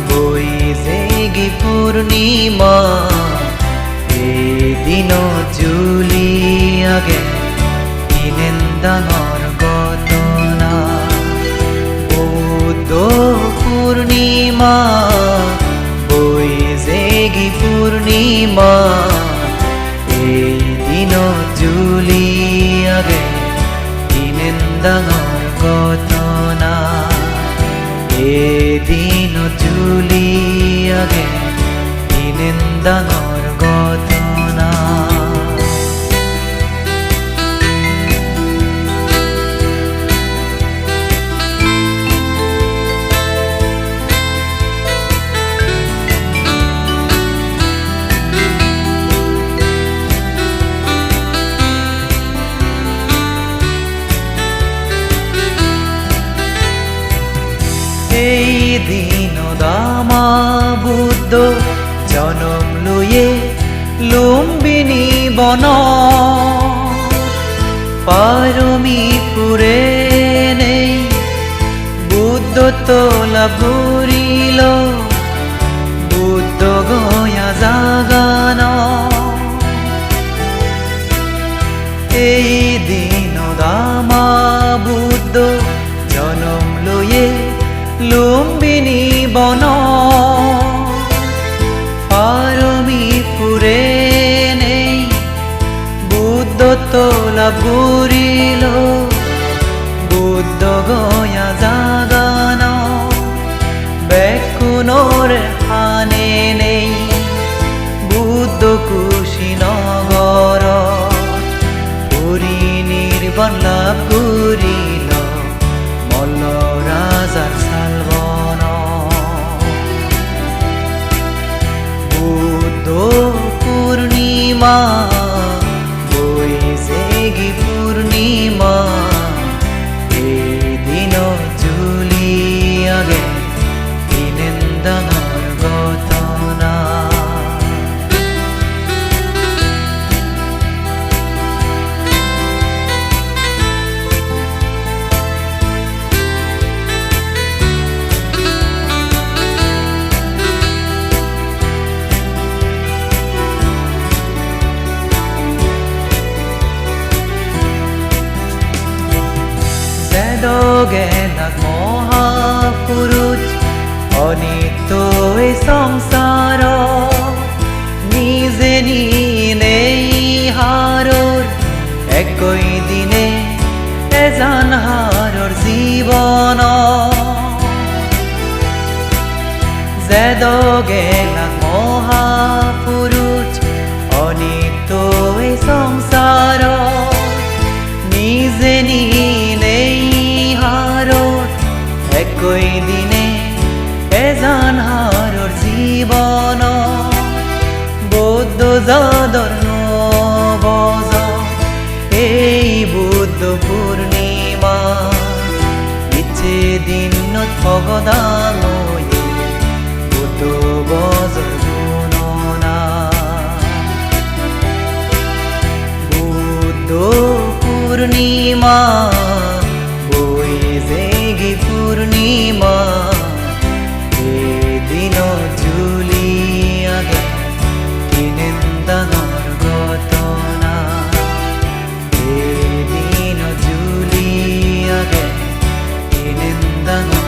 বৈজেগি পূর্ণিমা এদিন জুলি আগে ইনেন্দাঙর ঘটনা বৌদ্ধ পূর্ণিমা বৈজেগি পূর্ণিমা এদিন জুলি আগে ইনেন্দাঙর ঘটনা এদিন জুলি আগে ইনেন্দাঙর ঘটনা এই দিন দামা বুদ্ধ জনম লুয়ে লুম্বিনী বন পারমীপুরে নেই বুদ্ধ তোলা ঘুরিল বুদ্ধ গয়া জাগান এই দিন দামা বুদ্ধ জনম লুয়ে লুম্বিনী বন পারমীপুরে নেই বুদ্ধ তোলা ঘুরিল বুদ্ধ গয়া জাগান বেকুনোর হানে নেই বুদ্ধ কুশীনগর পুরী নির্বাণ লাভ করিল মল্ল রাজার শালবন বুদ্ধ পূর্ণিমা বৈশাখী পূর্ণিমা এদিন জুলি আগে ইনেন্দাঙর ঘটনা গেলাক মহাপুরুষ অনিত্য এই সংসার নিজে নেই হারর একই দিনে এজান হারর জীবন যেদ গেলাক মহাপুরুষ অনিত্য এই সংসার নিজে নেই একই দিনে এজান হারর জীবন বৌদ্ধ যাদর নবজ এই বুদ্ধ পূর্ণিমা ইচ্ছে দিন ভগদান বুদ্ধ বজর গুণনা বুদ্ধ পূর্ণিমা বৈশাখী পূর্ণিমা এদিন জুলি আগে ইনেন্দাঙর ঘটনা এদিন জুলি আগে ইনেন্দাঙর